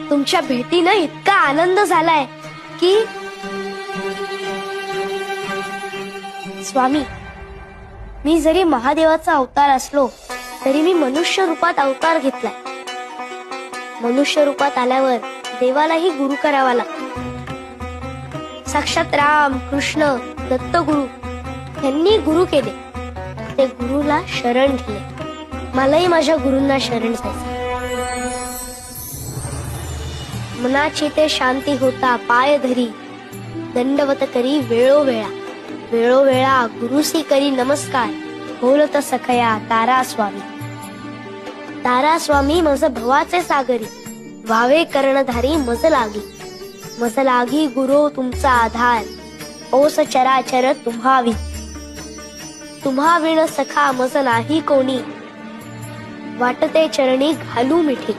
तुमच्या भेटीनं इतका आनंद झालाय की स्वामी, मी जरी महादेवाचा अवतार असलो तरी मी मनुष्य रूपात अवतार घेतलाय. मनुष्य रूपात आल्यावर देवालाही गुरु करावा लागतो. साक्षात राम, कृष्ण, दत्तगुरु यांनी गुरु केले. ते गुरुला शरण दिले. मलाही माझ्या गुरूंना शरण जायचं. मनाची ते शांती होता पाय धरी, दंडवत करी वेळोवेळा. वेळोवेळा गुरुसी करी नमस्कार, बोलत सखया तारा स्वामी. तारा स्वामी मज भवाचे सागरी, व्हावे कर्णधारी मज लागी. मज लागी गुरु तुमचा आधार, ओस चराचर तुम्हावी. तुम्हा विण सखा मज नाही कोणी, वाटते चरणी घालू मिठी.